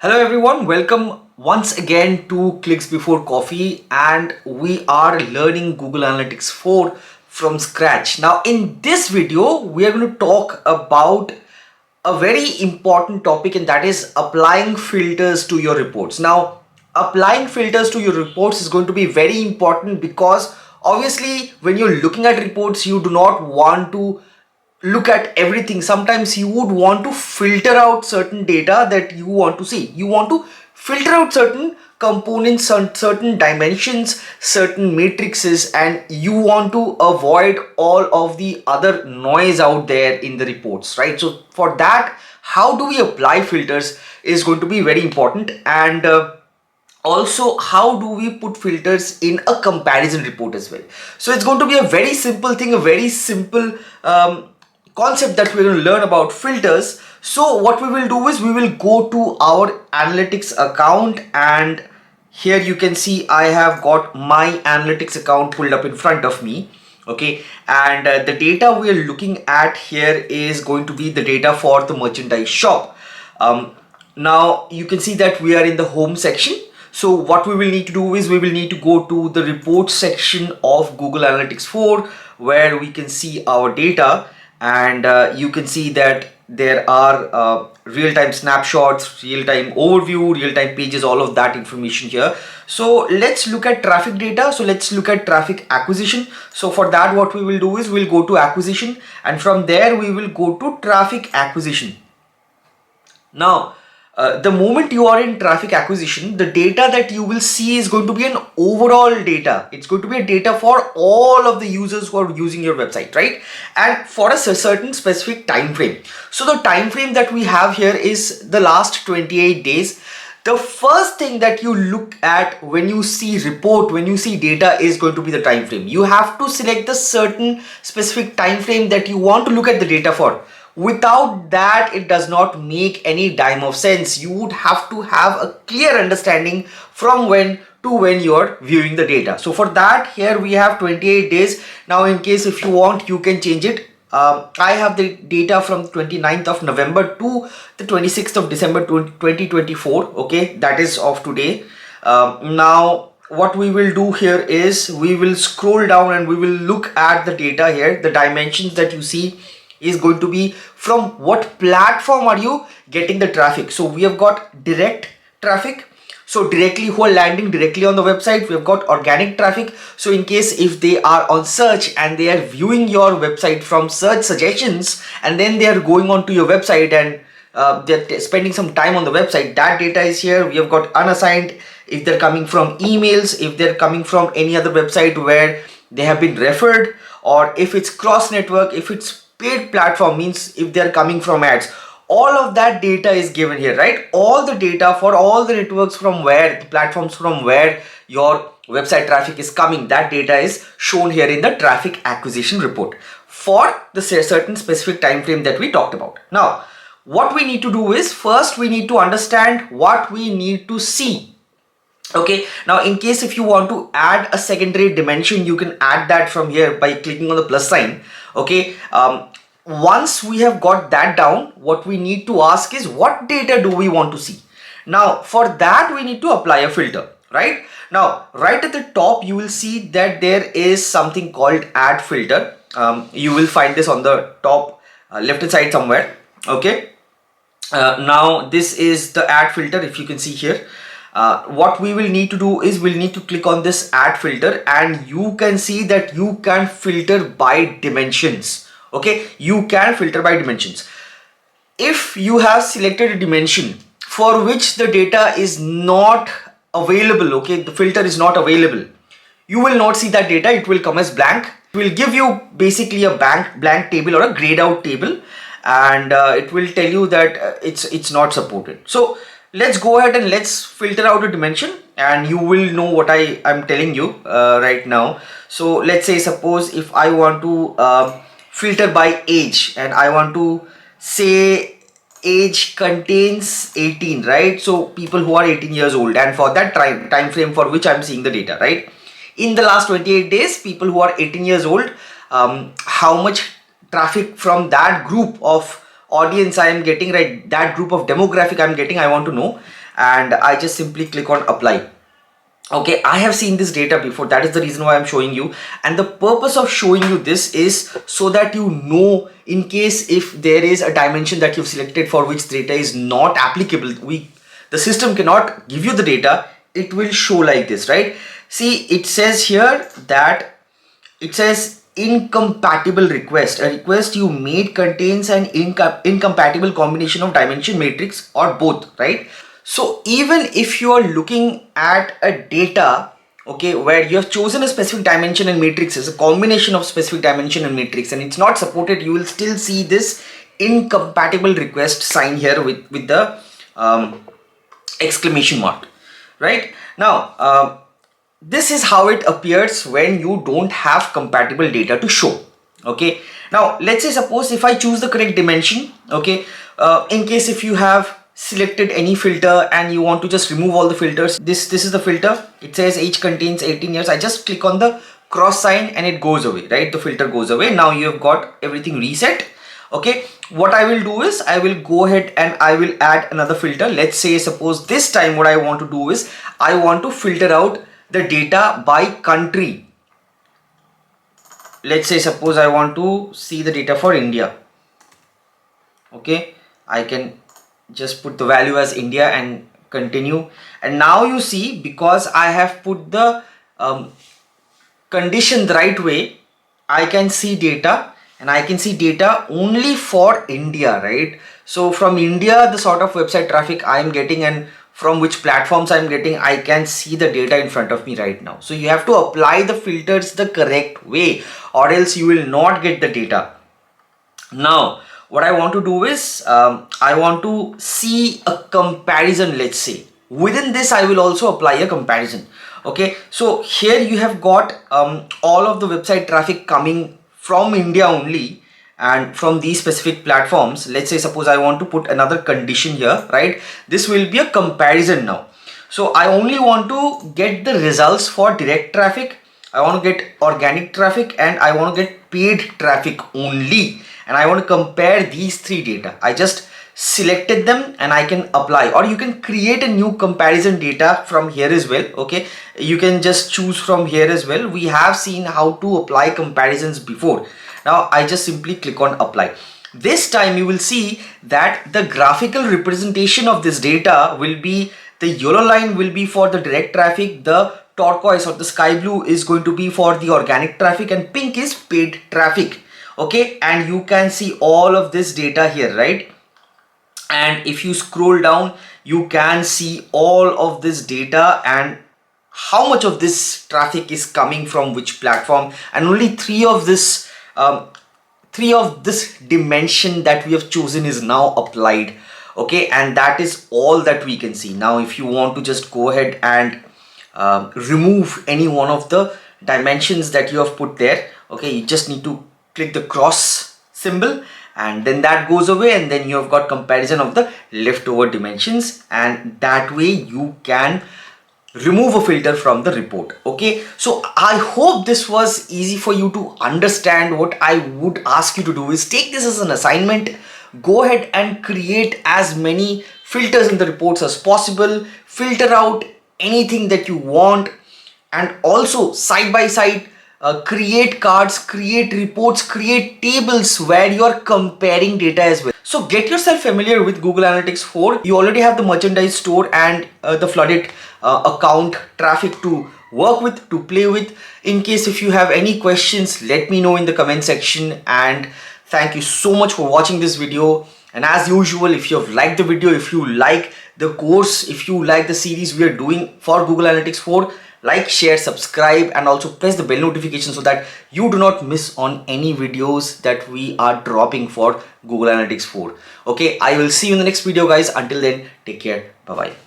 Hello everyone, welcome once again to Clicks Before Coffee, and we are learning Google Analytics 4 from scratch. Now in this video we are going to talk about a very important topic, and that is applying filters to your reports. Now applying filters to your reports is going to be very important because obviously when you're looking at reports you do not want to look at everything. Sometimes you would want to filter out certain data that you want to see. You want to filter out certain components, certain dimensions, certain matrices, and you want to avoid all of the other noise out there in the reports, right? So for that, how do we apply filters is going to be very important. And also, how do we put filters in a comparison report as well? So it's going to be a very simple thing, a very simple concept that we're going to learn about filters. So what we will do is we will go to our analytics account, and here you can see I have got my analytics account pulled up in front of me. Okay, and the data we are looking at here is going to be the data for the merchandise shop. Now you can see that we are in the home section. So what we will need to do is we will need to go to the report section of Google Analytics 4, where we can see our data, and you can see that there are real-time snapshots, real-time overview, real-time pages, all of that information here. So let's look at traffic data. So let's look at traffic acquisition. So for that, what we will do is we'll go to acquisition, and from there we will go to traffic acquisition. Now the moment you are in traffic acquisition, the data that you will see is going to be an overall data. It's going to be a data for all of the users who are using your website, right? And for a certain specific time frame. So the time frame that we have here is the last 28 days. The first thing that you look at when you see report, when you see data, is going to be the time frame. You have to select the certain specific time frame that you want to look at the data for. Without that, it does not make any dime of sense. You would have to have a clear understanding from when to when you're viewing the data. So for that, here we have 28 days. Now in case if you want, you can change it. I have the data from 29th of November to the 26th of December 2024. Okay, that is of today. Now what we will do here is we will scroll down and we will look at the data here. The dimensions that you see is going to be from what platform are you getting the traffic. So we have got direct traffic, so directly who are landing directly on the website. We have got organic traffic, so in case if they are on search and they are viewing your website from search suggestions, and then they are going on to your website and they're spending some time on the website, that data is here. We have got unassigned, if they're coming from emails, if they're coming from any other website where they have been referred, or if it's cross network, if it's paid platform, means if they're coming from ads. All of that data is given here, right? All the data for all the networks from where, the platforms from where your website traffic is coming, that data is shown here in the traffic acquisition report for the certain specific time frame that we talked about. Now what we need to do is, first we need to understand what we need to see. Okay, now in case if you want to add a secondary dimension, you can add that from here by clicking on the plus sign. Okay, once we have got that down, what we need to ask is what data do we want to see. Now for that we need to apply a filter, right? Now right at the top you will see that there is something called add filter. You will find this on the top left hand side somewhere. Okay, now this is the add filter. If you can see here, what we will need to do is we'll need to click on this add filter, and you can see that you can filter by dimensions. Okay, you can filter by dimensions. If you have selected a dimension for which the data is not available, okay, the filter is not available, you will not see that data. It will come as blank. It will give you basically a blank table or a grayed out table, and it will tell you that it's not supported. So let's go ahead and let's filter out a dimension, and you will know what I'm telling you right now. So let's say, suppose if I want to filter by age, and I want to say age contains 18, right? So people who are 18 years old, and for that time frame for which I'm seeing the data, right? In the last 28 days, people who are 18 years old, how much traffic from that group of audience I am getting, right? That group of demographic I'm getting, I want to know. and I just simply click on apply. Okay, I have seen this data before. That is the reason why I'm showing you. And the purpose of showing you this is so that you know, in case if there is a dimension that you've selected for which data is not applicable, the system cannot give you the data. It will show like this, right? See, it says here that it says incompatible request. A request you made contains an incompatible combination of dimension matrix or both, right? So even if you are looking at a data, okay, where you have chosen a specific dimension and matrix is a combination of specific dimension and matrix and it's not supported, you will still see this incompatible request sign here with the exclamation mark, right? Now, this is how it appears when you don't have compatible data to show. Okay, now let's say suppose if I choose the correct dimension, okay, in case if you have selected any filter and you want to just remove all the filters, this is the filter. It says age contains 18 years. I just click on the cross sign and it goes away, right? The filter goes away. Now you have got everything reset. Okay, what I will do is I will go ahead and I will add another filter. Let's say suppose this time what I want to do is I want to filter out the data by country. Let's say suppose I want to see the data for India. Okay, I can just put the value as India and continue. And now you see, because I have put the condition the right way, I can see data and I can see data only for India, right? So from India, the sort of website traffic I am getting and from which platforms I'm getting, I can see the data in front of me right now. So you have to apply the filters the correct way or else you will not get the data. Now, what I want to do is I want to see a comparison, let's say. Within this, I will also apply a comparison. Okay, so here you have got all of the website traffic coming from India only and from these specific platforms. Let's say suppose I want to put another condition here, right? This will be a comparison now. So I only want to get the results for direct traffic, I want to get organic traffic, and I want to get paid traffic only, and I want to compare these three data. I just selected them and I can apply, or you can create a new comparison data from here as well. Okay, you can just choose from here as well. We have seen how to apply comparisons before. Now I just simply click on apply. This time you will see that the graphical representation of this data will be, the yellow line will be for the direct traffic, the turquoise or the sky blue is going to be for the organic traffic, and pink is paid traffic. Okay, and you can see all of this data here, right? And if you scroll down, you can see all of this data and how much of this traffic is coming from which platform, and only three of this dimension that we have chosen is now applied. Okay, and that is all that we can see. Now if you want to just go ahead and remove any one of the dimensions that you have put there, okay, you just need to click the cross symbol and then that goes away, and then you have got comparison of the leftover dimensions, and that way you can remove a filter from the report. Okay, so I hope this was easy for you to understand. What I would ask you to do is take this as an assignment. Go ahead and create as many filters in the reports as possible, filter out anything that you want, and also side by side create cards, create reports, create tables where you are comparing data as well. So get yourself familiar with Google Analytics 4. You already have the merchandise store and the flooded account traffic to work with, to play with. In case if you have any questions, let me know in the comment section, and thank you so much for watching this video. And as usual, if you have liked the video, if you like the course, if you like the series we are doing for Google Analytics 4, like, share, subscribe, and also press the bell notification so that you do not miss on any videos that we are dropping for Google Analytics 4. Okay, I will see you in the next video, guys. Until then, take care. Bye bye.